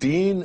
3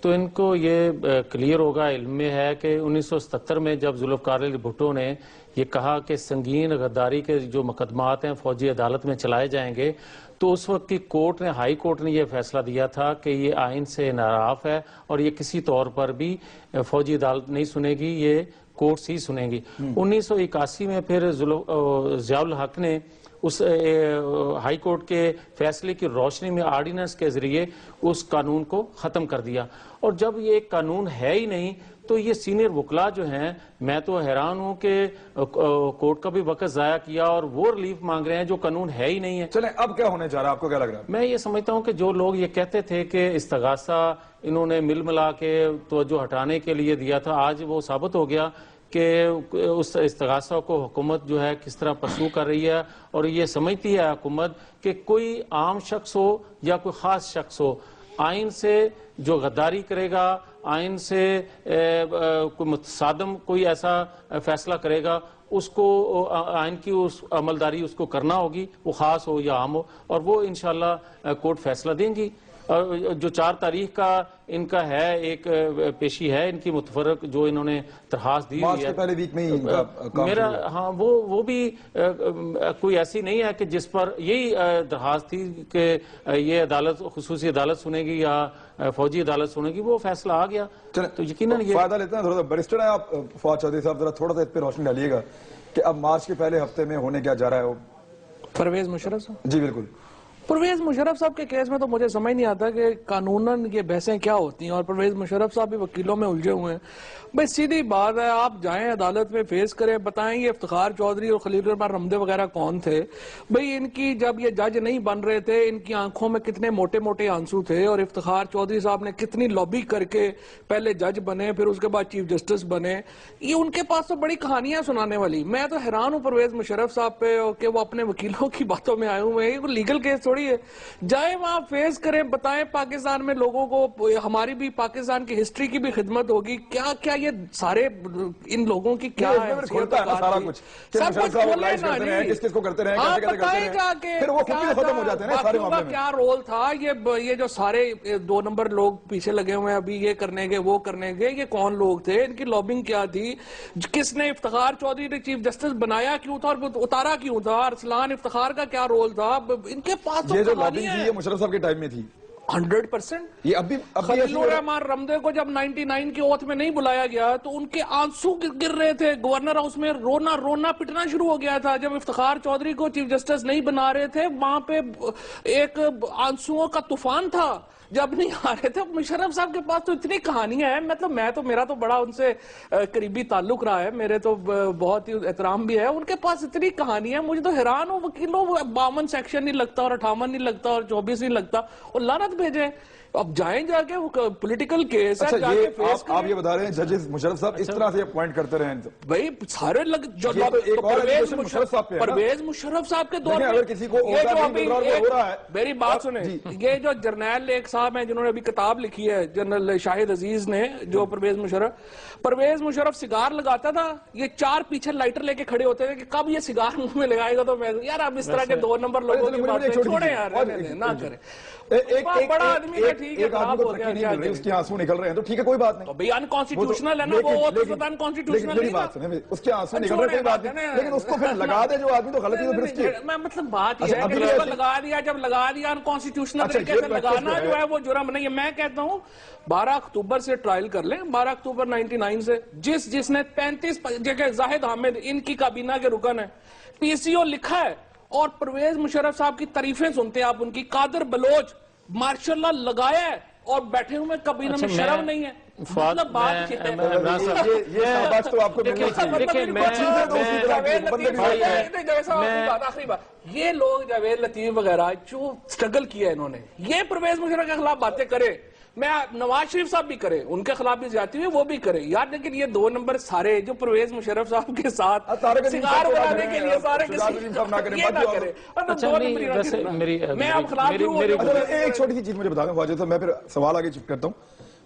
تو ان کو یہ کلیئر ہوگا، علم میں ہے کہ 1977 میں جب ذوالفقار علی بھٹو نے یہ کہا کہ سنگین غداری کے جو مقدمات ہیں فوجی عدالت میں چلائے جائیں گے، تو اس وقت کی کورٹ نے، ہائی کورٹ نے یہ فیصلہ دیا تھا کہ یہ آئین سے انحراف ہے اور یہ کسی طور پر بھی فوجی عدالت نہیں سنے گی، یہ کورٹس ہی سنیں گی۔ 1981 میں پھر ضیاء الحق نے اس ہائی کورٹ کے فیصلے کی روشنی میں آرڈیننس کے ذریعے اس قانون کو ختم کر دیا، اور جب یہ ایک قانون ہے ہی نہیں تو یہ سینئر وکلاء جو ہیں، میں تو حیران ہوں کہ کورٹ کا بھی وقت ضائع کیا اور وہ ریلیف مانگ رہے ہیں جو قانون ہے ہی نہیں ہے۔ چلیں اب کیا ہونے جا رہا ہے، آپ کو کیا لگ رہا ہے؟ میں یہ سمجھتا ہوں کہ جو لوگ یہ کہتے تھے کہ استغاثہ انہوں نے مل ملا کے توجہ ہٹانے کے لیے دیا تھا، آج وہ ثابت ہو گیا کہ اس استغاثہ کو حکومت جو ہے کس طرح پرسو کر رہی ہے، اور یہ سمجھتی ہے حکومت کہ کوئی عام شخص ہو یا کوئی خاص شخص ہو، آئین سے جو غداری کرے گا، آئین سے کوئی متصادم کوئی ایسا فیصلہ کرے گا، اس کو آئین کی اس عملداری اس کو کرنا ہوگی، وہ خاص ہو یا عام ہو، اور وہ انشاءاللہ کورٹ فیصلہ دیں گی۔ جو 4 تاریخ کا ان کا ہے ایک پیشی ہے ان کی متفرق جو انہوں نے درخواست دی مارچ کے پہلے ویک میں ہی ان کا کام میرا ہاں وہ بھی کوئی ایسی نہیں ہے کہ جس پر یہی درخواست تھی کہ یہ عدالت خصوصی عدالت سنے گی یا فوجی عدالت سنے گی، وہ فیصلہ آ گیا تو یقیناً یہ فائدہ لیتے ہیں۔ تھوڑا سا بیرسٹر ہیں آپ فواد چودھری صاحب، ذرا تھوڑا سا اس پہ روشنی ڈالیے گا کہ اب مارچ کے پہلے ہفتے میں ہونے کیا جا رہا ہے وہ؟ پرویز مشرف صاحب، جی بالکل۔ پرویز مشرف صاحب کے کیس میں تو مجھے سمجھ نہیں آتا کہ قانوناً یہ بحثیں کیا ہوتی ہیں، اور پرویز مشرف صاحب بھی وکیلوں میں الجھے ہوئے ہیں۔ بھئی سیدھی بات ہے، آپ جائیں عدالت میں فیس کریں، بتائیں یہ افتخار چودھری اور خلیل الرحمان رمدے وغیرہ کون تھے۔ بھئی ان کی جب یہ جج نہیں بن رہے تھے، ان کی آنکھوں میں کتنے موٹے موٹے آنسو تھے، اور افتخار چودھری صاحب نے کتنی لابی کر کے پہلے جج بنے، پھر اس کے بعد چیف جسٹس بنے۔ یہ ان کے پاس تو بڑی کہانیاں سنانے والی۔ میں تو حیران ہوں پرویز مشرف صاحب پہ کہ وہ اپنے وکیلوں کی باتوں میں آئے ہوئے ہیں۔ یہ کوئی لیگل کیس تھوڑی ہے، جائیں وہاں فیس کریں، بتائیں پاکستان میں لوگوں کو، ہماری بھی پاکستان کی ہسٹری کی بھی خدمت ہوگی۔ کیا کیا یہ سارے ان لوگوں کی کیا ہے، کھولتا ہے نا سارا کچھ کہ مشرف صاحب لائف کرتے رہے ہیں، کس کس کو کرتے رہے ہیں، کیسے کیسے کرتے رہے ہیں، پھر وہ خود بھی ختم ہو جاتے ہیں نا سارے معاملے میں۔ کیا رول تھا یہ جو سارے 2 نمبر لوگ پیچھے لگے ہوئے ہیں ابھی یہ کرنے کے وہ کرنے کے، یہ کون لوگ تھے، ان کی لابنگ کیا تھی، کس نے افتخار چودھری نے چیف جسٹس بنایا کیوں تھا اور اتارا کیوں تھا، ارسلان افتخار کا کیا رول تھا، ان کے پاس یہ جو لابنگ تھی یہ مشرف صاحب کے ٹائم میں تھی 100%۔ یہ اب بھی خلیل الرحمان رمدے کو جب 99 کی اوتھ میں نہیں بلایا گیا تو ان کے آنسو گر رہے تھے، گورنر ہاؤس میں رونا پٹنا شروع ہو گیا تھا۔ جب افتخار چودھری کو چیف جسٹس نہیں بنا رہے تھے، وہاں پہ ایک آنسوؤں کا طوفان تھا جب نہیں آ رہے تھے۔ مشرف صاحب کے پاس تو اتنی کہانیاں ہیں، مطلب میرا تو بڑا ان سے قریبی تعلق رہا ہے، میرے تو بہت ہی احترام بھی ہے، ان کے پاس اتنی کہانیاں، مجھے تو حیران ہوں وکیلوں 52 سیکشن نہیں لگتا اور 58 نہیں لگتا اور 24 نہیں لگتا، اور لعنت بھیجیں۔ اب جائیں جا کے پولیٹیکل کیس ہے، جا کے فیس کریں۔ آپ یہ بتا رہے ہیں ججز مشرف صاحب اس طرح سے اپوائنٹ کرتے رہے ہیں؟ بھئی سارے پرویز مشرف صاحب کے دور میں اگر کسی کو میری بات سنیں، یہ جو جرنیل ایک صاحب ہیں جنہوں نے ابھی کتاب لکھی ہے، جنرل شاہد عزیز نے، جو پرویز مشرف سگار لگاتا تھا، یہ 4 پیچھے لائٹر لے کے کھڑے ہوتے تھے کہ کب یہ سگار منہ میں لگائے گا تو میں یار اب اس طرح کے 2 نمبر لوگوں کی باتیں چھوڑیں یار، نہ کریں۔ بڑا آدمی کا ٹھیک ہے، خراب ہو گیا، اس کے آنسو نکل رہے ہیں تو ٹھیک ہے کوئی بات نہیں، بھئی انکانسٹیٹیوشنل ہے نا وہ، تو انکانسٹیٹیوشنل میری بات سنیں، اس کے آنسو نکل رہے ہیں کوئی بات نہیں، لیکن اس کو پھر لگا دے جو آدمی تو غلطی تو پھر اس کی، میں مطلب بات یہ ہے کہ جب لگا دیا انکانسٹیٹیوشنل طریقے سے لگانا جو ہے وہ جرم نہیں ہے۔ میں کہتا ہوں 12 اکتوبر سے ٹرائل کر لیں، 12 اکتوبر 99 سے جس نے 35 جگہ زاہد حامد ان کی کابینہ کے رکن ہے، پی سی او لکھا ہے، اور پرویز مشرف صاحب کی تعریفیں سنتے ہیں آپ ان کی، قادر بلوچ ماشاء اللہ لگایا ہے اور بیٹھے ہوئے کابینہ میں شرم نہیں ہے۔ مطلب بات یہ یہ لوگ جاوید لطیف وغیرہ جو سٹرگل کیا انہوں نے، یہ پرویز مشرف کے خلاف باتیں کرے، میں نواز شریف صاحب بھی کرے، ان کے خلاف بھی زیادتی ہوئی وہ بھی کرے یار، لیکن یہ 2 نمبر سارے جو پرویز مشرف صاحب کے ساتھ سگار بنانے کے لیے سارے یہ نہ کرے۔ میں اب خلاف ایک چھوٹی سی چیز مجھے بتا دیں خواجہ صاحب، میں پھر سوال آگے شفٹ کرتا ہوں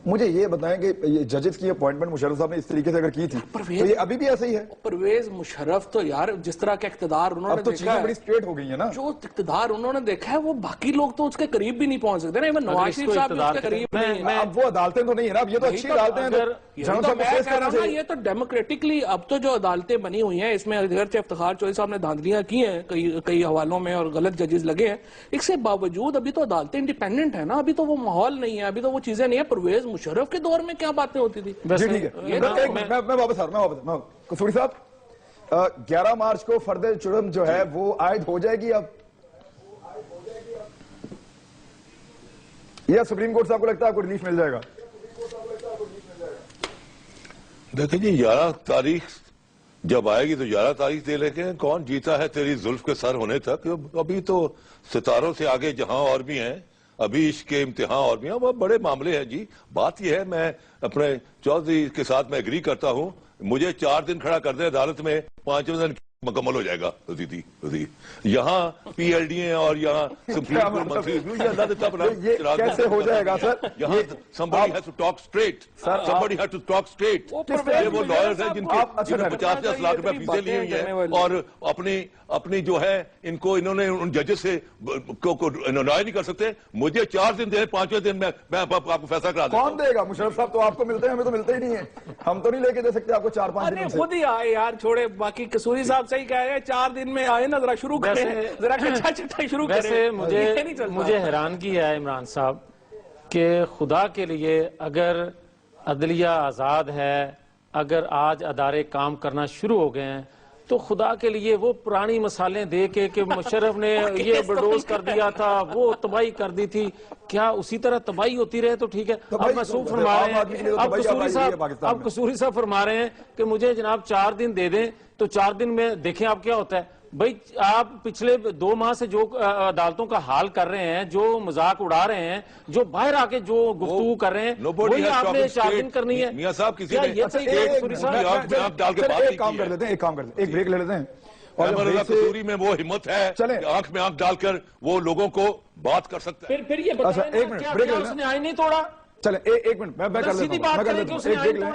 مجھے یہ بتائیں کہ یہ ججز کی اپوائنٹمنٹ مشرف صاحب نے اس طریقے سے اگر کی تھی تو یہ ابھی بھی ایسا ہی ہے؟ پرویز مشرف تو یار جس طرح کا اقتدار انہوں نے اب تو دیکھا چیزیں ہے، بڑی اسٹریٹ ہو گئی ہیں نا، جو اقتدار انہوں نے دیکھا ہے وہ باقی لوگ تو اس کے قریب بھی نہیں پہنچ سکتے نا، ایون نواز شریف صاحب بھی اس کے قریب نہیں ہیں۔ اب وہ عدالتیں تو نہیں ہے نا، اب یہ تو اچھی عدالتیں ہیں، جنرل صاحب کو فیس کرنا چاہیے۔ یہ تو ڈیموکریٹکلی اب تو جو عدالتیں بنی ہوئی ہیں، اس میں اگرچہ افتخار چوہدری صاحب نے دھاندلیاں کی ہیں کئی حوالوں میں اور غلط ججز لگے ہیں، اس سے باوجود ابھی تو عدالتیں انڈیپینڈنٹ ہیں نا، ابھی تو وہ ماحول نہیں ہے، ابھی تو وہ چیزیں نہیں ہیں۔ پرویز مشرف کے دور میں کیا باتیں ہوتی تھی؟ جی ٹھیک ہے، میں واپس آ رہا ہوں، قصوری صاحب 11 مارچ کو فرد جرم جو ہے وہ عائد ہو جائے گی اب، یا سپریم کورٹ صاحب کو لگتا ہے آپ کو ریلیف مل جائے گا؟ دیکھیں جی 11 تاریخ جب آئے گی تو 11 تاریخ دے لے کے کون جیتا ہے تیری زلف کے سر ہونے تک، ابھی تو ستاروں سے آگے جہاں اور بھی ہیں، ابھی عشق کے امتحان اور بھی ہیں، وہ بڑے معاملے ہیں جی۔ بات یہ ہے میں اپنے چودھری کے ساتھ میں ایگری کرتا ہوں، مجھے 4 دن کھڑا کر دیں عدالت میں، 5ویں دن مکمل ہو جائے گا۔ یہاں پی ایل ڈی ہیں اور یہاں سپریم کورٹ منتری، یہ کیسے ہو جائے گا سر؟ یہاں somebody has to talk straight. Somebody has to talk straight. یہ وہ لائرز ہیں جن کے 50 لاکھ روپے فیسیں لی ہوئی ہیں اور اپنی جو ہے ان کو انہوں نے ان ججز سے رائے نہیں کر سکتے۔ مجھے 4 دن دیں، 5ویں دن میں آپ کو فیصلہ کرا دوں۔ کون دے گا؟ مشرف صاحب تو آپ کو ملتے ہیں، ہمیں تو ملتے ہی نہیں ہیں، ہم تو نہیں لے کے دے سکتے آپ کو 4-5 دن سے۔ خود ہی آئے یار، چھوڑے باقی قصوری صاحب صحیح کہہ رہے ہیں، 4 دن میں آئے نا، ذرا شروع کریں، ذرا کچھا چٹا شروع کریں۔ ویسے مجھے حیرانگی ہے عمران صاحب کہ خدا کے لیے اگر عدلیہ آزاد ہے، اگر آج ادارے کام کرنا شروع ہو گئے ہیں تو خدا کے لیے وہ پرانی مثالیں دے کے کہ مشرف نے یہ بلڈوز کر دیا تھا، وہ تباہی کر دی تھی، کیا اسی طرح تباہی ہوتی رہے تو ٹھیک ہے؟ اب مسعود فرما رہے ہیں، اب قصوری صاحب فرما رہے ہیں کہ مجھے جناب 4 دن دے دیں، تو 4 دن میں دیکھیں آپ کیا ہوتا ہے۔ بھئی آپ پچھلے 2 ماہ سے جو عدالتوں کا حال کر رہے ہیں، جو مذاق اڑا رہے ہیں، جو باہر آ کے جو گفتگو کر رہے ہیں، وہی آپ نے 4 دن کرنی ہے۔ میاں صاحب کسی نے ایک کام کر لیتے ہیں، ایک بریک لے لیتے ہیں۔ احمد رضا قصوری میں وہ ہمت ہے کہ آنکھ میں آنکھ ڈال کر وہ لوگوں کو بات کر سکتا ہے۔ پھر یہ بتائیں کیا اس نے آئین نہیں توڑا؟ چلیں ایک منٹ میں کر لیتا ہوں،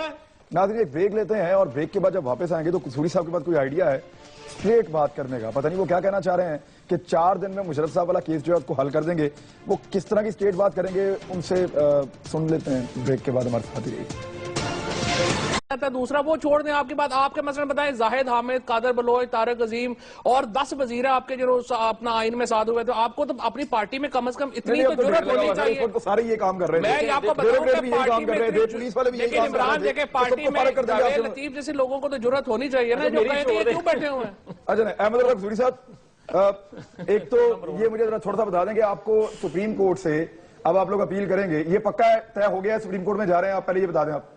ناظرین ایک بریک لیتے ہیں، اور بریک کے بعد جب واپس آئیں گے تو قصوری صاحب کے پاس کوئی آئیڈیا ہے اسٹریٹ بات کرنے کا، پتہ نہیں وہ کیا کہنا چاہ رہے ہیں کہ 4 دن میں مشرف صاحب والا کیس جو ہے اس کو حل کر دیں گے، وہ کس طرح کی اسٹریٹ بات کریں گے، ان سے سن لیتے ہیں بریک کے بعد، ہمارے ساتھ ہی رہیے۔ دوسرا وہ چھوڑ دیں، آپ کے بعد آپ کے مثلا بتائیں زاہد حامد، قادر بلوچ، طارق عظیم اور 10 وزیر آپ کے جو اپنا آئین میں ساتھ ہوئے، تو آپ کو تو اپنی پارٹی میں کم از کم اتنی تو ضرورت ہونی چاہیے۔ سارے یہ کام کر رہے ہیں، میں آپ کو بتاؤں کہ پارٹی میں پولیس والے بھی یہی لیکن کام کر عمران رہے دیکھیں پارٹی میں جاوید لطیف جیسے لوگوں کو تو ضرورت ہونی چاہیے نا، جو کہیں کہ یہ کیوں بیٹھے ہوئے ہیں۔ اچھا احمد رضا قصوری صاحب، ایک تو یہ مجھے ذرا تھوڑا سا بتا دیں کہ آپ کو سپریم کورٹ سے اب آپ لوگ اپیل کریں گے، یہ پکا ہے، طے ہو گیا ہے، سپریم کورٹ میں جا رہے ہیں آپ؟ پہلے یہ بتا دیں آپ۔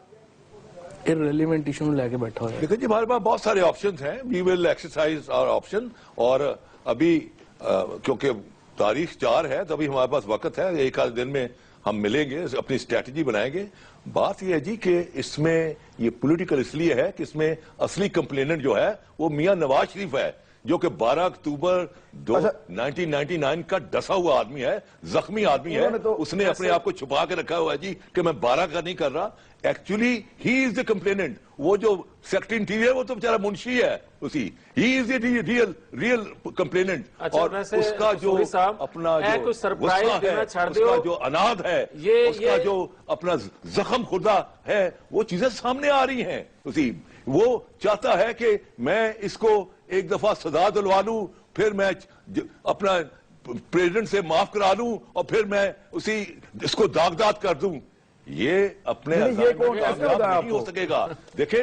irrelevant ایشو لے کے بیٹھا ہوا ہے۔ دیکھیں جی ہمارے پاس بہت سارے آپشنز ہیں، وی ول ایکسرسائز آور آپشن، اور ابھی کیونکہ تاریخ 4 ہے تو ابھی ہمارے پاس وقت ہے، 1 آدھ دن میں ہم ملیں گے، اپنی اسٹریٹجی بنائیں گے۔ بات یہ ہے جی کہ اس میں یہ پولیٹیکل اس لیے ہے کہ اس میں اصلی کمپلیننٹ جو ہے وہ میاں نواز شریف ہے، جو کہ 12 اکتوبر 1999 کا ڈسا ہوا آدمی ہے، زخمی آدمی ہے، اس نے اپنے آپ کو چھپا کے رکھا ہوا ہے جی کہ میں 12 کا نہیں کر رہا۔ Actually he is the complainant, وہ جو سیکرٹری انٹیریئر وہ تو بیچارہ منشی ہے اسی، ہی از دا ریئل کمپلیننٹ، اور اس کا جو اپنا جو غصہ ہے، اس کا جو اناد ہے، اس کا جو اپنا زخم خوردہ ہے، وہ چیزیں سامنے آ رہی ہیں اسی۔ وہ چاہتا ہے کہ میں اس کو ایک دفعہ سزا دلوا لوں، پھر میں اپنا پریزیڈنٹ سے معاف کرا لوں، اور پھر میں اس کو داغداد کر دوں۔ یہ اپنے نہیں ہو سکے گا۔ دیکھیں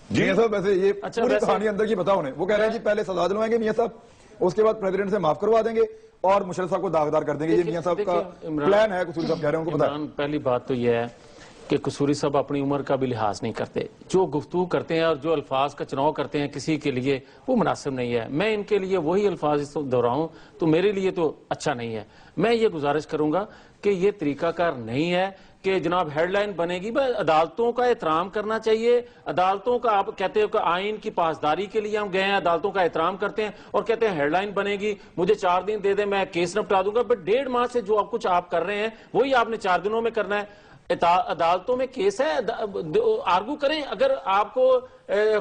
میاں صاحب ویسے یہ پوری کہانی اندر کی بتاؤ انہیں، وہ کہہ رہے ہیں جی پہلے سزا دلوائیں گے میاں صاحب، اس کے بعد پریزیڈنٹ سے معاف کروا دیں گے اور مشرف صاحب کو داغدار کر دیں گے، یہ میاں صاحب کا پلان ہے، قصوری صاحب کہہ رہے ہیں، ان کو بتائیں۔ پہلی بات تو یہ ہے کہ قصوری صاحب اپنی عمر کا بھی لحاظ نہیں کرتے، جو گفتگو کرتے ہیں اور جو الفاظ کا چناؤ کرتے ہیں کسی کے لیے وہ مناسب نہیں ہے۔ میں ان کے لیے وہی الفاظ دہراؤں تو میرے لیے تو اچھا نہیں ہے۔ میں یہ گزارش کروں گا کہ یہ طریقہ کار نہیں ہے کہ جناب ہیڈ لائن بنے گی، بس عدالتوں کا احترام کرنا چاہیے۔ عدالتوں کا آپ کہتے ہو کہ آئین کی پاسداری کے لیے ہم گئے ہیں، عدالتوں کا احترام کرتے ہیں اور کہتے ہیں ہیڈ لائن بنے گی، مجھے 4 دن دے دیں میں کیس نپٹا دوں گا، بٹ 1.5 ماہ سے جو کچھ آپ کر رہے ہیں وہی آپ نے 4 دنوں میں کرنا ہے۔ عدالتوں میں کیس ہے, آرگو کریں. اگر آپ کو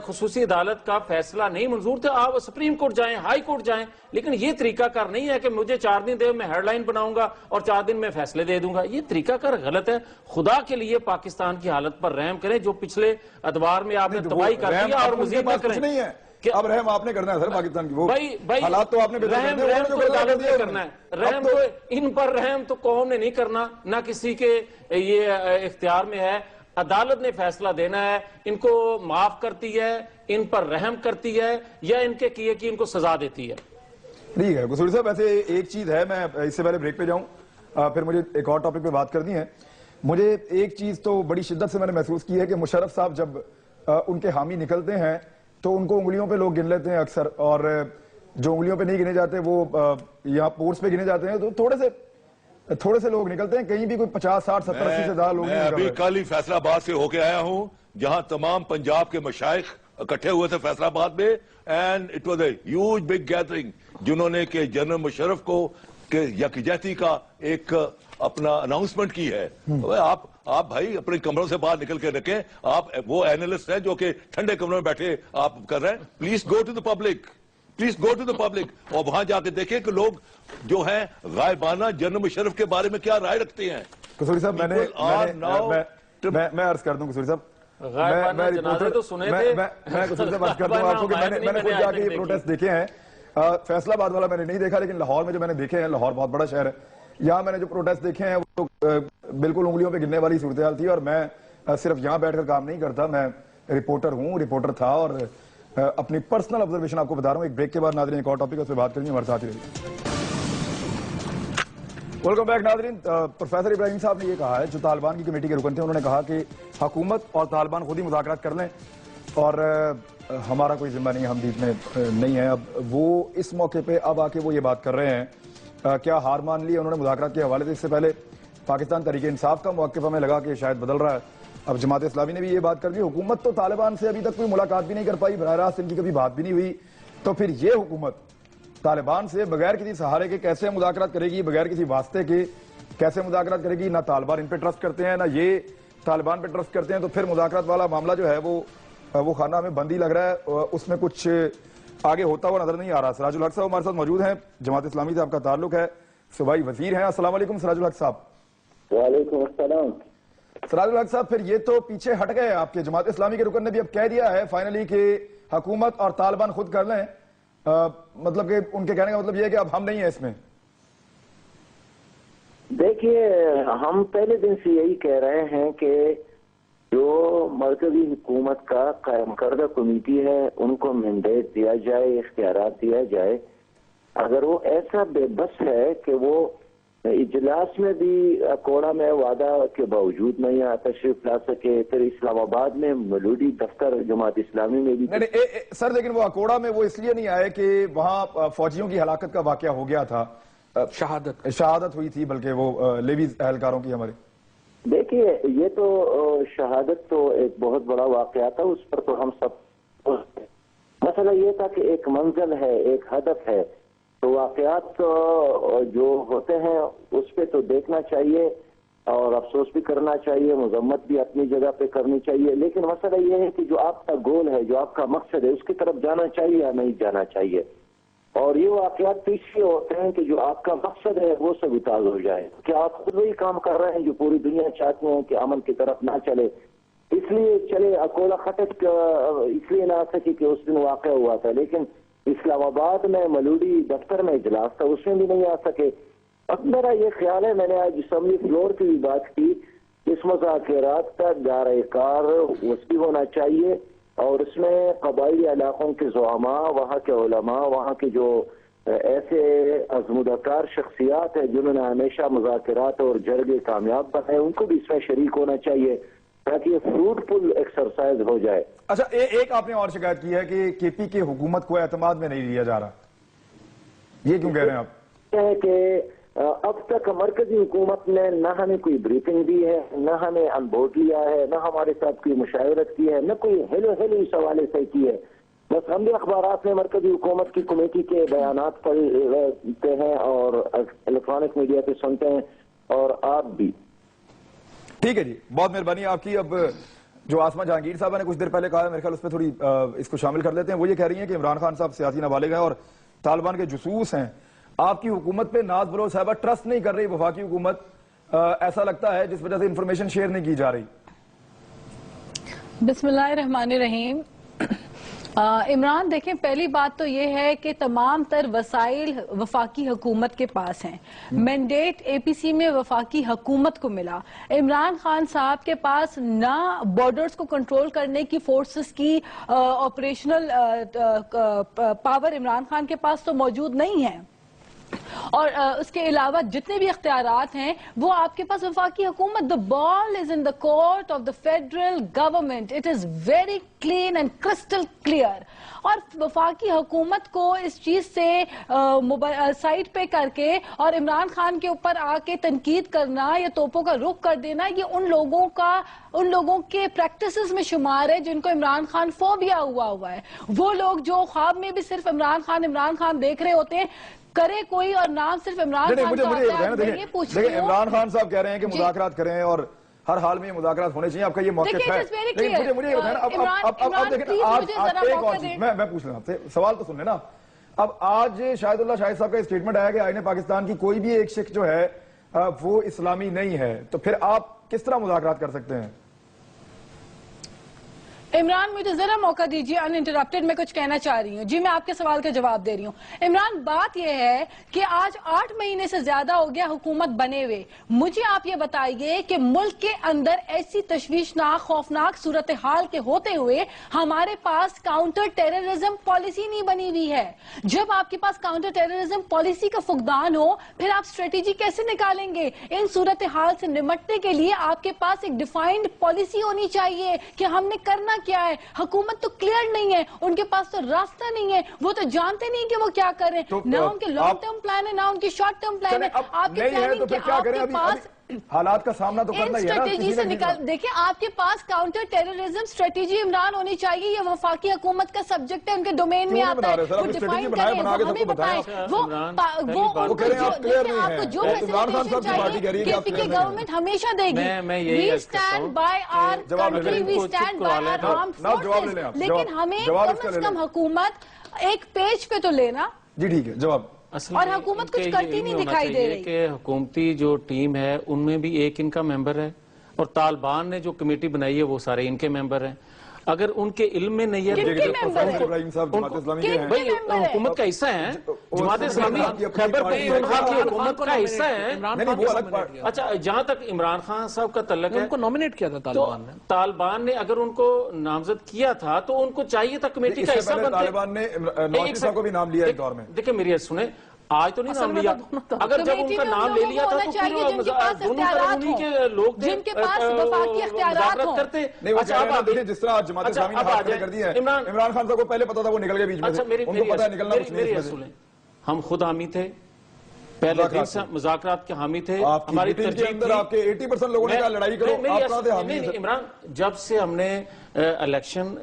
خصوصی عدالت کا فیصلہ نہیں منظور تھا, آپ سپریم کورٹ جائیں, ہائی کورٹ جائیں. لیکن یہ طریقہ کار نہیں ہے کہ مجھے 4 دن دے, میں ہیڈ لائن بناؤں گا اور 4 دن میں فیصلے دے دوں گا. یہ طریقہ کار غلط ہے. خدا کے لیے پاکستان کی حالت پر رحم کریں. جو پچھلے ادوار میں آپ نے تباہی کر دیا اور مزید نہ کریں. نہیں ہے, اب رحم آپ نے کرنا ہے سر پاکستان کی. وہ حالات تو آپ نے رحم تو عدالت نے کرنا ہے. رحم تو ان پر رحم تو قوم نے نہیں کرنا, نہ کسی کے یہ اختیار میں ہے. عدالت نے فیصلہ دینا ہے. ان کو معاف کرتی ہے, ان پر رحم کرتی ہے, یا ان کے کیے کی ان کو سزا دیتی ہے. ٹھیک ہے قصوری صاحب, ایسے ایک چیز ہے, میں اس سے پہلے بریک پہ جاؤں, پھر مجھے ایک اور ٹاپک پہ بات کرنی ہے. مجھے ایک چیز تو بڑی شدت سے میں نے محسوس کی ہے کہ مشرف صاحب جب ان کے حامی نکلتے ہیں تو ان کو انگلیوں پہ لوگ گن لیتے ہیں اکثر, اور جو انگلیوں پہ نہیں گنے جاتے وہ یہاں پورس پہ گنے جاتے ہیں. تو تھوڑے سے لوگ نکلتے ہیں, کہیں بھی کوئی 50 60 70 80 سے زیادہ لوگ نہیں نکل رہے. میں ابھی کل ہی فیصل آباد سے ہو کے آیا ہوں, جہاں تمام پنجاب کے مشائخ اکٹھے ہوئے تھے فیصل آباد میں, and it was a huge big gathering, جنہوں نے کہ جنرل مشرف کو کہ یکجہتی کا ایک اپنا اناؤنسمنٹ کی ہے. آپ بھائی اپنے کمروں سے باہر نکل کے رکھیں. آپ وہ اینالسٹ ہیں جو کہ ٹھنڈے کمروں میں بیٹھے آپ کر رہے ہیں. Please go to the public, please go to the public, اور وہاں جا کے دیکھیں کہ لوگ جو ہیں غائبانہ جنرل مشرف کے بارے میں کیا رائے رکھتے ہیں. قصوری صاحب میں عرض کر دوں, قصوری صاحب غائبانہ جنازے تو سنے تھے. میں قصوری صاحب عرض کر دوں آپ کو کہ میں نے خود جا کے یہ پروٹیسٹ دیکھے ہیں. فیصل آباد والا میں نے نہیں دیکھا, لیکن لاہور میں جو میں نے دیکھے ہیں, لاہور بہت بڑا شہر ہے, یہاں میں نے جو پروٹیسٹ دیکھے ہیں وہ بالکل انگلیوں پہ گرنے والی صورتحال تھی. اور میں صرف یہاں بیٹھ کر کام نہیں کرتا, میں رپورٹر ہوں, رپورٹر تھا, اور اپنی پرسنل آبزرویشن آپ کو بتا رہا ہوں. ایک بریک کے بعد ناظرین ایک اور ٹاپک ہے, اس پہ بات کریں گے, ہمارے ساتھ ہی رہیے. ویلکم بیک ناظرین. پروفیسر ابراہیم صاحب نے یہ کہا ہے, جو طالبان کی کمیٹی کے رکن تھے, انہوں نے کہا کہ حکومت اور طالبان خود ہی مذاکرات کر لیں, اور ہمارا کوئی ذمہ نہیں, ہم بیچ میں نہیں ہے. اب وہ اس موقع پہ اب آ کے وہ یہ بات کر رہے ہیں, کیا ہار مان لی انہوں نے مذاکرات کے حوالے سے؟ اس سے پہلے پاکستان تحریک انصاف کا موقف ہمیں لگا کہ شاید بدل رہا ہے. اب جماعت اسلامی نے بھی یہ بات کر دی. حکومت تو طالبان سے ابھی تک کوئی ملاقات بھی نہیں کر پائی, براہ راست ان کی کبھی بات بھی نہیں ہوئی. تو پھر یہ حکومت طالبان سے بغیر کسی سہارے کے کیسے مذاکرات کرے گی, بغیر کسی واسطے کے کیسے مذاکرات کرے گی؟ نہ طالبان ان پہ ٹرسٹ کرتے ہیں, نہ یہ طالبان پہ ٹرسٹ کرتے ہیں. تو پھر مذاکرات والا معاملہ جو ہے وہ خانہ میں بندی لگ رہا ہے, اس میں کچھ آگے ہوتا ہوا نظر نہیں آ رہا. سراج الحق صاحب ہمارے ساتھ موجود ہیں, جماعت اسلامی سے آپ کا تعلق ہے, صوبائی وزیر ہیں. السلام علیکم سراج الحق صاحب. وعلیکم السلام. سراج الحق صاحب, پھر یہ تو پیچھے ہٹ گئے آپ کے جماعت اسلامی کے رکن نے بھی اب کہہ دیا ہے فائنلی کہ حکومت اور طالبان خود کر لیں. مطلب کہ ان کے کہنے کا مطلب یہ ہے کہ اب ہم نہیں ہیں اس میں. دیکھیے, ہم پہلے دن سے یہی کہہ رہے ہیں کہ جو مرکزی حکومت کا قائم کردہ کمیٹی ہے ان کو مینڈیٹ دیا جائے, اختیارات دیا جائے. اگر وہ ایسا بے بس ہے کہ وہ اجلاس میں بھی اکوڑا میں وعدہ کے باوجود نہیں تشریف لا سکے, پھر اسلام آباد میں ملوڈی دفتر جماعت اسلامی میں بھی سر, لیکن وہ اکوڑا میں وہ اس لیے نہیں آئے کہ وہاں فوجیوں کی ہلاکت کا واقعہ ہو گیا تھا, شہادت ہوئی تھی, بلکہ وہ لیویز اہلکاروں کی ہمارے. دیکھیے, یہ تو شہادت تو ایک بہت بڑا واقعہ تھا, اس پر تو ہم سب مسئلہ یہ تھا کہ ایک منزل ہے, ایک ہدف ہے, تو واقعات جو ہوتے ہیں اس پہ تو دیکھنا چاہیے اور افسوس بھی کرنا چاہیے, مذمت بھی اپنی جگہ پہ کرنی چاہیے. لیکن مسئلہ یہ ہے کہ جو آپ کا گول ہے, جو آپ کا مقصد ہے, اس کی طرف جانا چاہیے یا نہیں جانا چاہیے. اور یہ واقعات پیچھے ہوتے ہیں کہ جو آپ کا مقصد ہے وہ سب اتاز ہو جائے. کہ آپ خود وہی کام کر رہے ہیں جو پوری دنیا چاہتے ہیں کہ امن کی طرف نہ چلے, اس لیے چلے اکولا خٹک اس لیے نہ آ سکی کہ اس دن واقع ہوا تھا, لیکن اسلام آباد میں ملوڈی دفتر میں اجلاس تھا, اس میں بھی نہیں آ سکے. اب میرا یہ خیال ہے, میں نے آج اسمبلی فلور کی بھی بات کی, اس مذاکرات کا دائرہ کار وسیع ہونا چاہیے, اور اس میں قبائلی علاقوں کے زعماء, وہاں کے علماء, وہاں کے جو ایسے عزمدار شخصیات ہیں جنہوں نے ہمیشہ مذاکرات اور جرگے کامیاب بنائے, ان کو بھی اس میں شریک ہونا چاہیے تاکہ یہ فروٹفل ایکسرسائز ہو جائے. اچھا, ایک آپ نے اور شکایت کی ہے کہ کے پی کی حکومت کو اعتماد میں نہیں لیا جا رہا, یہ کیوں کہہ رہے ہیں آپ؟ ہے کہ اب تک مرکزی حکومت نے نہ ہمیں کوئی بریفنگ دی ہے, نہ ہمیں ان بورڈ لیا ہے, نہ ہمارے ساتھ کوئی مشاورت کی ہے, نہ کوئی ہیلو اس حوالے سے کی ہے. بس ہم بھی اخبارات میں مرکزی حکومت کی کمیٹی کے بیانات پڑھتے ہیں اور الیکٹرانک میڈیا پہ سنتے ہیں, اور آپ بھی. ٹھیک ہے جی، بہت مہربانی آپ کی. اب جو آسما جہانگیر صاحبہ نے کچھ دیر پہلے کہا ہے، میرے خیال اس پہ تھوڑی اس کو شامل کر لیتے ہیں. وہ یہ کہہ رہی ہیں کہ عمران خان صاحب سیاسی نابالغ ہیں اور طالبان کے جاسوس ہیں. آپ کی حکومت پہ ناز بلوچ صاحبہ ٹرسٹ نہیں کر رہی وفاقی حکومت، ایسا لگتا ہے جس وجہ سے انفارمیشن شیئر نہیں کی جا رہی. بسم اللہ الرحمن الرحیم. عمران دیکھیں، پہلی بات تو یہ ہے کہ تمام تر وسائل وفاقی حکومت کے پاس ہیں. مینڈیٹ اے پی سی میں وفاقی حکومت کو ملا. عمران خان صاحب کے پاس نہ بارڈرز کو کنٹرول کرنے کی فورسز کی آپریشنل پاور عمران خان کے پاس تو موجود نہیں ہے، اور اس کے علاوہ جتنے بھی اختیارات ہیں وہ آپ کے پاس وفاقی حکومت. The ball is in the court of the federal government. It is very clean and crystal clear. اور وفاقی حکومت کو اس چیز سے سائٹ پہ کر کے اور عمران خان کے اوپر آ کے تنقید کرنا یا توپوں کا رخ کر دینا، یہ ان لوگوں کے پریکٹسز میں شمار ہے جن کو عمران خان فوبیا ہوا ہے. وہ لوگ جو خواب میں بھی صرف عمران خان دیکھ رہے ہوتے ہیں، کرے کوئی اور نام صرف عمران خان کا ہوتا ہے. میں یہ پوچھتی ہوں، دیکھیں عمران خان صاحب کہہ رہے ہیں کہ مذاکرات کریں اور ہر حال میں یہ مذاکرات ہونے چاہیے. آپ کا یہ موقف ہے، لیکن مجھے یہ بتائیں اب دیکھیں میں پوچھ لوں آپ سے سوال تو سن لیں نا. اب آج شاہد اللہ شاہد صاحب کا اسٹیٹمنٹ آیا کہ آئین پاکستان کی کوئی بھی ایک شق جو ہے وہ اسلامی نہیں ہے، تو پھر آپ کس طرح مذاکرات کر سکتے ہیں؟ عمران مجھے ذرا موقع دیجیے، ان انٹرپٹیڈ میں کچھ کہنا چاہ رہی ہوں. جی میں آپ کے سوال کا جواب دے رہی ہوں. عمران، بات یہ ہے کہ آج 8 مہینے سے زیادہ ہو گیا حکومت بنے ہوئے. مجھے آپ یہ بتائیے کہ ملک کے اندر ایسی تشویشناک خوفناک صورتحال کے ہوتے ہوئے ہمارے پاس کاؤنٹر ٹیررزم پالیسی نہیں بنی ہوئی ہے. جب آپ کے پاس کاؤنٹر ٹیررزم پالیسی کا فقدان ہو، پھر آپ اسٹریٹجی کیسے نکالیں گے؟ ان صورتحال سے نمٹنے کے لیے آپ کے پاس ایک ڈیفائنڈ پالیسی ہونی چاہیے کہ ہم نے کرنا کیا ہے. حکومت تو کلیئر نہیں ہے، ان کے پاس تو راستہ نہیں ہے، وہ تو جانتے نہیں کہ وہ کیا کر رہے ہیں. نہ ان کے لانگ ٹرم پلان ہے، نہ ان کی شارٹ ٹرم پلان ہے. آپ کے پلاننگ کے آپ کے پاس حالات کا سامنا تو کرنا ہی ہے نا. اسٹریٹجی سے نکال دیکھیں، آپ کے پاس کاؤنٹر ٹیررزم اسٹریٹجی عمران ہونی چاہیے. یہ وفاقی حکومت کا سبجیکٹ ہے، ان کے ڈومین میں آتا ہے. وہ ڈیفائن کریں، ہمیں بتائیں. وہ آپ کو جو فیسلیٹیشن چاہیے کے پی کے گورنمنٹ ہمیشہ دے گی. We stand by our country, we stand by our armed forces. لیکن ہمیں کم از کم حکومت ایک پیج پہ تو لینا. جی ٹھیک ہے، جواب. اور حکومت کچھ کرتی نہیں دکھائی دے رہی کہ حکومتی جو ٹیم ہے ان میں بھی ایک ان کا ممبر ہے، اور طالبان نے جو کمیٹی بنائی ہے وہ سارے ان کے ممبر ہیں. اگر ان کے علم میں نہیں ہے، بھائی حکومت کا حصہ ہیں، جماعت اسلامی خیبر پختونخوا کی حکومت کا حصہ ہے. اچھا، جہاں تک عمران خان صاحب کا تعلق ہے، ان کو نامنیٹ کیا تھا طالبان نے. طالبان نے اگر ان کو نامزد کیا تھا تو ان کو چاہیے تھا کمیٹی کا حصہ بنتے. طالبان نے نواز صاحب کو بھی نام لیا ایک دور میں. دیکھیں میری سنیں، آج تو نہیں نام لیا، اگر جب ان کا نام لے لیا تھا تو پھر دونوں طرف انہی کے لوگ تھے، جن کے پاس وفاقی اختیارات ہوں. نہیں، وہ کہہ رہے ہیں دیکھیں جس طرح جماعت اسلامی نے ہاتھ کھڑے کر دیے ہیں. عمران خان صاحب کو پہلے پتا تھا وہ نکل گئے بیچ میں سے، ان کو پتا ہے نکلنا کچھ نہیں. میری اصول ہے، ہم خود حامی تھے، پہلے دن سے مذاکرات کے حامی تھے. ہماری ترجیح تھی، آپ کے 80% لوگوں نے کہا لڑائی کرو، آپ کہاں تھے حامی؟ عمران، جب سے ہم نے الیکشن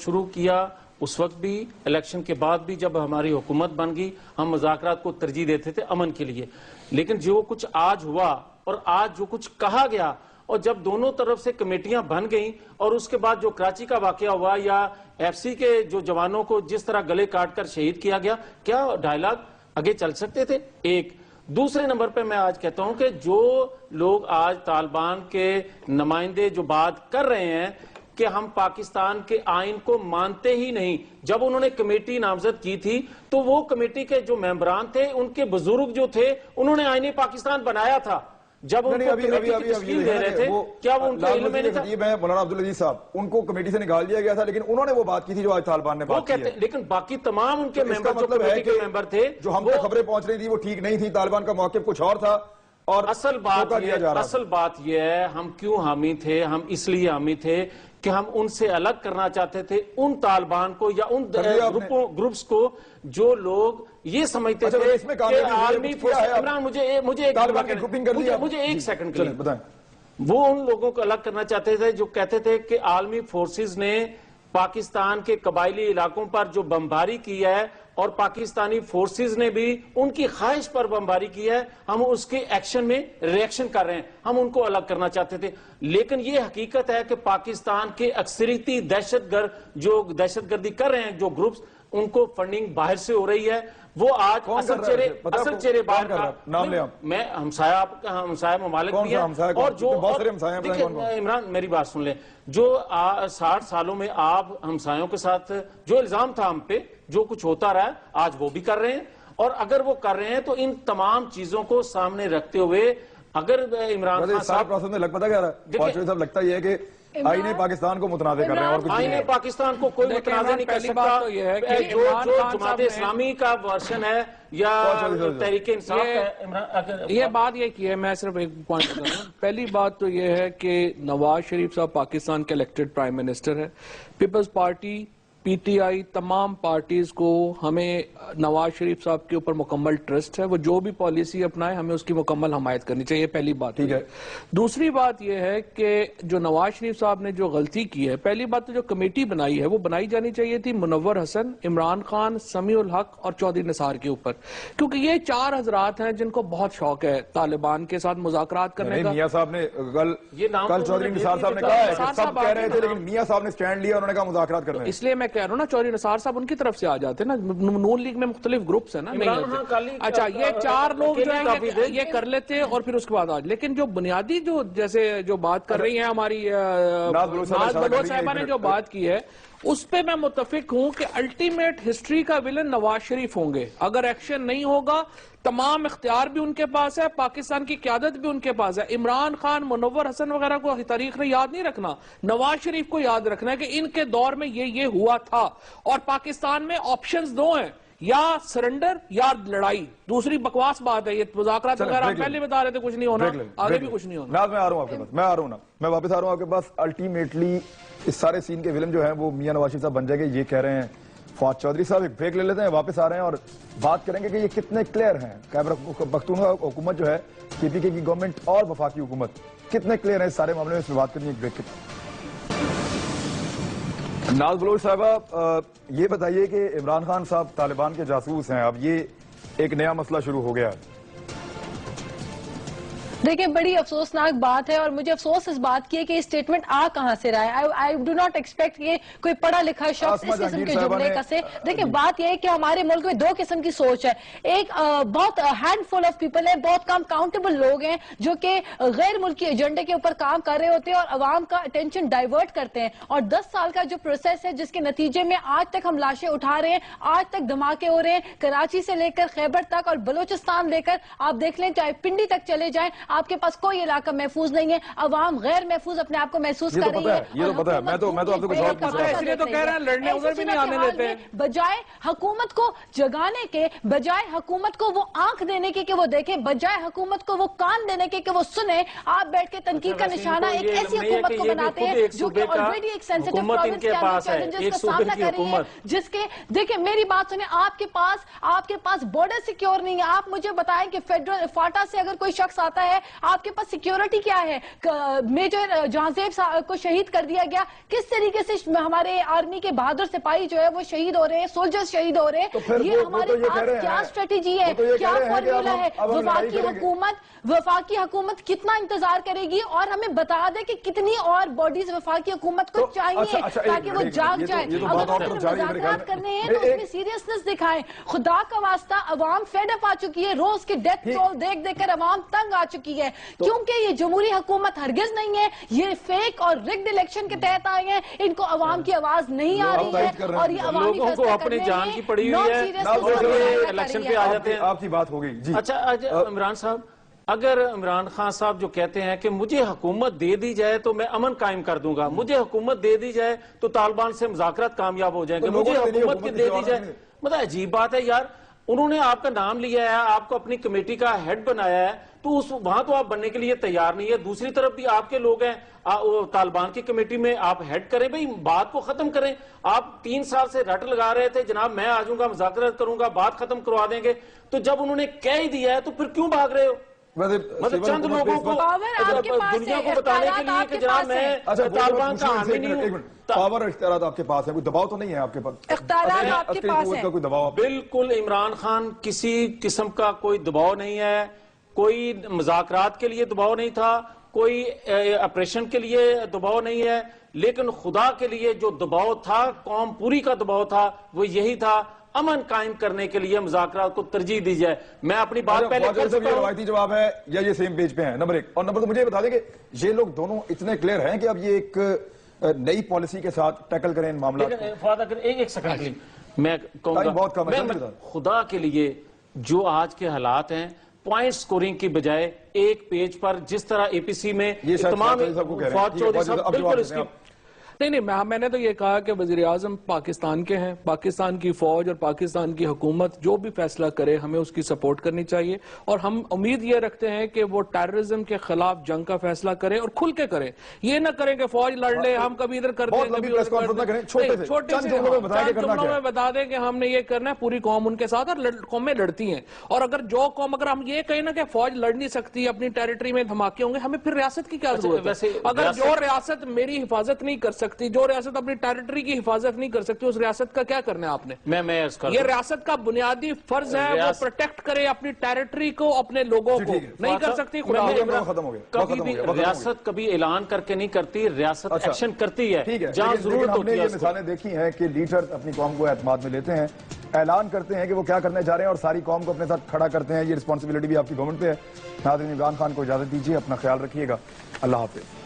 شروع کیا، اس وقت بھی، الیکشن کے بعد بھی، جب ہماری حکومت بن گئی، ہم مذاکرات کو ترجیح دیتے تھے امن کے لیے. لیکن جو کچھ آج ہوا اور آج جو کچھ کہا گیا، اور جب دونوں طرف سے کمیٹیاں بن گئیں اور اس کے بعد جو کراچی کا واقعہ ہوا یا ایف سی کے جو جوانوں کو جس طرح گلے کاٹ کر شہید کیا گیا، کیا ڈائلاگ آگے چل سکتے تھے؟ ایک. دوسرے نمبر پہ میں آج کہتا ہوں کہ جو لوگ آج طالبان کے نمائندے جو بات کر رہے ہیں کہ ہم پاکستان کے آئین کو مانتے ہی نہیں، جب انہوں نے کمیٹی نامزد کی تھی تو وہ کمیٹی کے جو ممبران تھے، ان کے بزرگ جو تھے، انہوں نے آئین پاکستان بنایا تھا. جب ان کو کمیٹی کی تشکیل دے رہے تھے، کیا وہ ان کو علم میں نہیں تھا؟ مولانا عبدالعزیز صاحب، ان کو کمیٹی سے نکال دیا گیا تھا، لیکن انہوں نے وہ بات کی تھی جو آج طالبان نے بات کی ہے. لیکن باقی تمام ان کے ممبر جو کمیٹی کے ممبر تھے، جو ہم تک خبریں پہنچ رہی تھی وہ ٹھیک نہیں تھی، طالبان کا موقف کچھ اور تھا. اور اصل بات یہ ہے، ہم کیوں حامی تھے؟ ہم اس لیے حامی تھے کہ ہم ان سے الگ کرنا چاہتے تھے ان طالبان کو یا ان گروپس کو جو لوگ یہ سمجھتے تھے کہ آرمی فورس. عمران، مجھے ایک سیکنڈ کے لیے، وہ ان لوگوں کو الگ کرنا چاہتے تھے جو کہتے تھے کہ آرمی فورسز نے پاکستان کے قبائلی علاقوں پر جو بمباری کی ہے اور پاکستانی فورسز نے بھی ان کی خواہش پر بمباری کی ہے، ہم اس کے ایکشن میں ریئیکشن کر رہے ہیں. ہم ان کو الگ کرنا چاہتے تھے، لیکن یہ حقیقت ہے کہ پاکستان کے اکثریتی دہشت گرد جو دہشت گردی کر رہے ہیں جو گروپس، ان کو فنڈنگ باہر سے ہو رہی ہے. وہ آج اصل چہرے باہر نام لیں میں ہمسایہ ممالک بھی ہیں، اور جو عمران میری بات سن لیں، جو 60 سالوں میں آپ ہمسایوں کے ساتھ جو الزام تھا ہم پہ جو کچھ ہوتا رہا آج وہ بھی کر رہے ہیں. اور اگر وہ کر رہے ہیں تو ان تمام چیزوں کو سامنے رکھتے ہوئے اگر عمران خان صاحب میں لگ پتا کیا رہا ہے، لگتا یہ ہے کہ آئین پاکستان کو متنازع کر رہے ہیں اور کچھ آئین پاکستان کو کوئی متنازع نہیں کر سکتا. جو جماعت اسلامی کا ورشن ہے یا تحریک انصاف ہے، یہ بات یہ کی ہے، میں صرف ایک پوائنٹ بتا رہا ہوں. پہلی بات تو یہ ہے کہ نواز شریف صاحب پاکستان کے الیکٹڈ پرائم منسٹر ہے. Peoples party, P T I, تمام پارٹیز کو ہمیں نواز شریف صاحب کے اوپر مکمل ٹرسٹ ہے. وہ جو بھی پالیسی اپنائے ہمیں اس کی مکمل حمایت کرنی چاہیے. پہلی بات ٹھیک ہے. دوسری بات یہ ہے کہ جو نواز شریف صاحب نے جو غلطی کی ہے، پہلی بات تو جو کمیٹی بنائی ہے وہ بنائی جانی چاہیے تھی منور حسن، عمران خان، سمیع الحق اور چودھری نثار کے اوپر، کیونکہ یہ 4 حضرات ہیں جن کو بہت شوق ہے طالبان کے ساتھ مذاکرات کرنے کا. میاں صاحب نے کل چودھری نثار صاحب نے کہا ہے کہ سب کہہ رہے تھے، لیکن میاں صاحب نے سٹینڈ لیا، انہوں نے کہا مذاکرات کرنے. اس لیے میں کہہ رہا ہوں نا، چودھری نثار صاحب ان کی طرف سے آ جاتے ہیں نا، نون لیگ میں مختلف گروپس ہیں نا. اچھا، یہ 4 لوگ جو ہیں یہ کر لیتے ہیں اور پھر اس کے بعد آج. لیکن جو بنیادی جو جیسے جو بات کر رہی ہیں ہماری ناز بلوچ صاحبہ نے جو بات کی ہے، اس پہ میں متفق ہوں کہ الٹیمیٹ ہسٹری کا ولن نواز شریف ہوں گے. اگر ایکشن نہیں ہوگا، تمام اختیار بھی ان کے پاس ہے، پاکستان کی قیادت بھی ان کے پاس ہے. عمران خان، منور حسن وغیرہ کو تاریخ نے یاد نہیں رکھنا، نواز شریف کو یاد رکھنا ہے کہ ان کے دور میں یہ ہوا تھا. اور پاکستان میں آپشنز 2 ہیں، یا سرنڈر یا لڑائی. دوسری بکواس بات ہے یہ مذاکرات وغیرہ، پہلے بتا رہے تھے کچھ نہیں ہونا، آگے بھی کچھ نہیں ہونا. میں آ رہا ہوں آپ کے پاس، میں واپس آ رہا ہوں آپ کے پاس. الٹیمیٹلی اس سارے سین کے ولن جو ہیں وہ میاں نواز شریف صاحب بن جائے گے، یہ کہہ رہے ہیں فواد چودھری صاحب. ایک بریک لے لیتے ہیں، واپس آ رہے ہیں اور بات کریں گے کہ یہ کتنے کلیئر ہیں. خیبر پختونخوا حکومت جو ہے، پی پی کے کی گورنمنٹ اور وفاقی حکومت کتنے کلیئر ہیں اس سارے معاملے میں، اس میں بات کرنی ہے. ایک بریک کے ناز بلوچ صاحبہ، یہ بتائیے کہ عمران خان صاحب طالبان کے جاسوس ہیں، اب یہ ایک نیا مسئلہ شروع ہو گیا ہے. دیکھیں بڑی افسوسناک بات ہے، اور مجھے افسوس اس بات کی ہے کہ یہ سٹیٹمنٹ کہاں سے رہا ہے. I do not expect کہ کوئی پڑھا لکھا شخص اس قسم کے جملے کسے. دیکھیں بات یہ ہے کہ ہمارے ملک میں 2 قسم کی سوچ ہے. ایک بہت ہینڈ فل آف پیپل ہے، بہت کم کاؤنٹیبل لوگ ہیں جو کہ غیر ملکی ایجنڈے کے اوپر کام کر رہے ہوتے ہیں اور عوام کا اٹینشن ڈائیورٹ کرتے ہیں. اور 10 سال کا جو پروسیس ہے جس کے نتیجے میں آج تک ہم لاشیں اٹھا رہے ہیں، آج تک دھماکے ہو رہے ہیں، کراچی سے لے کر خیبر تک اور بلوچستان لے کر آپ دیکھ لیں، چاہے پنڈی تک چلے جائیں، آپ کے پاس کوئی علاقہ محفوظ نہیں ہے. عوام غیر محفوظ اپنے آپ کو محسوس کر رہی ہے. یہ تو پتہ ہے، میں تو آپ سے کچھ اور پوچھ رہا ہوں. اس لیے تو کہہ رہے ہیں لڑنے ادھر بھی نہیں آنے دیتے ہیں. بجائے حکومت کو جگانے کے، بجائے حکومت کو وہ آنکھ دینے کے کہ وہ دیکھیں، بجائے حکومت کو وہ کان دینے کے کہ وہ سنیں، آپ بیٹھ کے تنقید کا نشانہ ایک ایسی حکومت کو بناتے ہیں جو کہ آلریڈی ایک سینسٹیو پروونس کے اندر چیلنجز کا سامنا کر رہی ہے. جس کے دیکھیں میری بات سنیں، آپ کے پاس بارڈر سیکیور نہیں ہے. آپ مجھے بتائیں کہ فیڈرل فاٹا سے اگر کوئی شخص آتا ہے، آپ کے پاس سیکیورٹی کیا ہے؟ میجر جہانزیب کو شہید کر دیا گیا، کس طریقے سے ہمارے آرمی کے بہادر سپاہی جو ہے وہ شہید ہو رہے ہیں، سولجرز شہید ہو رہے ہیں. یہ ہمارے پاس کیا اسٹریٹجی ہے، کیا فارمولا ہے؟ وفاقی حکومت کتنا انتظار کرے گی؟ اور ہمیں بتا دے کہ کتنی اور باڈیز وفاقی حکومت کو چاہیے تاکہ وہ جاگ جائے. اگر مذاکرات کرنے ہیں تو اس میں سیریسنس دکھائیں. خدا کا واسطہ عوام فیڈ اپ آ چکی ہے، روز کی ڈیتھ ٹول دیکھ دیکھ کر عوام تنگ آ چکی ہے. کیونکہ یہ جمہوری حکومت ہرگز نہیں ہے، یہ فیک اور رگڈ الیکشن کے تحت آئے ہیں. ان کو عوام کی آواز نہیں آ رہی ہے اور یہ عوامی لوگوں کو اپنی جان کی پڑی ہوئی ہے، الیکشن پہ آ جاتے ہیں. آپ کی بات ہو گئی. اچھا عمران صاحب، اگر عمران خان صاحب جو کہتے ہیں کہ مجھے حکومت دے دی جائے تو میں امن قائم کر دوں گا، مجھے حکومت دے دی جائے تو طالبان سے مذاکرات کامیاب ہو جائیں گے، مجھے حکومت دے دی جائے، مطلب عجیب بات ہے یار. انہوں نے آپ کا نام لیا ہے، آپ کو اپنی کمیٹی کا ہیڈ بنایا ہے، تو وہاں تو آپ بننے کے لیے تیار نہیں ہے. دوسری طرف بھی آپ کے لوگ ہیں طالبان کی کمیٹی میں، آپ ہیڈ کریں بھئی، بات کو ختم کریں. آپ 3 سال سے رٹ لگا رہے تھے جناب میں آ جاؤں گا، مذاکرات کروں گا، بات ختم کروا دیں گے. تو جب انہوں نے کہہ ہی دیا ہے تو پھر کیوں بھاگ رہے ہو؟ مطلب چند لوگوں کو دنیا کو بتانے کے لیے کہ جناب میں طالبان کا حامی نہیں ہوں. پاور اختیارات آپ کے پاس ہے, کوئی دباؤ تو نہیں ہے آپ کے پاس؟ اختیارات آپ کے پاس ہے. کوئی دباؤ؟ بالکل عمران خان کسی قسم کا کوئی دباؤ نہیں ہے, کوئی مذاکرات کے لیے دباؤ نہیں تھا, کوئی آپریشن کے لیے دباؤ نہیں ہے, لیکن خدا کے لیے جو دباؤ تھا, قوم پوری کا دباؤ تھا, وہ یہی تھا امن قائم کرنے کے لیے مذاکرات کو ترجیح دی جائے. میں اپنی بات پہلے کر چکا ہوں. روایتی جواب ہے یا یہ سیم پیج پہ ہیں؟ نمبر ایک. اور نمبر دو, مجھے بتا دیں کہ یہ لوگ دونوں اتنے کلیئر ہیں کہ اب یہ ایک نئی پالیسی کے ساتھ ٹیکل کریں ان معاملات؟ ایک سیکنڈ میں کہوں گا, خدا کے لیے جو آج کے حالات ہیں, پوائنٹ سکورنگ کی بجائے ایک پیج پر جس طرح اے پی سی میں تمام فواد چودھری صاحب بالکل اس کی نہیں میں نے تو یہ کہا کہ وزیراعظم پاکستان کے ہیں, پاکستان کی فوج اور پاکستان کی حکومت جو بھی فیصلہ کرے ہمیں اس کی سپورٹ کرنی چاہیے, اور ہم امید یہ رکھتے ہیں کہ وہ ٹیررزم کے خلاف جنگ کا فیصلہ کرے اور کھل کے کرے. یہ نہ کریں کہ فوج لڑ لے, ہم کبھی ادھر کرتے ہیں کبھی چھوٹے سے جملوں میں بتا دیں کہ ہم نے یہ کرنا ہے, پوری قوم ان کے ساتھ, اور قومیں لڑتی ہیں. اور اگر ہم یہ کہیں نا کہ فوج لڑ نہیں سکتی, اپنی ٹیریٹری میں دھماکے ہوں گے, ہمیں پھر ریاست کی کیا ضرورت ہے؟ اگر جو ریاست میری حفاظت نہیں کر سکتی, جو ریاست اپنی ٹیریٹری کی حفاظت نہیں کر سکتی, اس ریاست کا کیا کرنا ہے آپ نے؟ یہ ریاست کا بنیادی فرض ہے وہ پروٹیکٹ کرے اپنی ٹیریٹری کو, اپنے لوگوں کو. نہیں کر سکتی ریاست کبھی اعلان کر کے نہیں کرتی, ریاست ایکشن کرتی ہے جہاں ضرورت ہوتی ہے. یہ مثالیں دیکھی ہیں کہ لیڈر اپنی قوم کو اعتماد میں لیتے ہیں, اعلان کرتے ہیں کہ وہ کیا کرنے جا رہے ہیں اور ساری قوم کو اپنے ساتھ کھڑا کرتے ہیں. یہ رسپانسبلٹی بھی آپ کی گورنمنٹ پہ ہے. ناظرین, عمران خان کو اجازت دیجیے, اپنا خیال رکھیے گا. اللہ حافظ.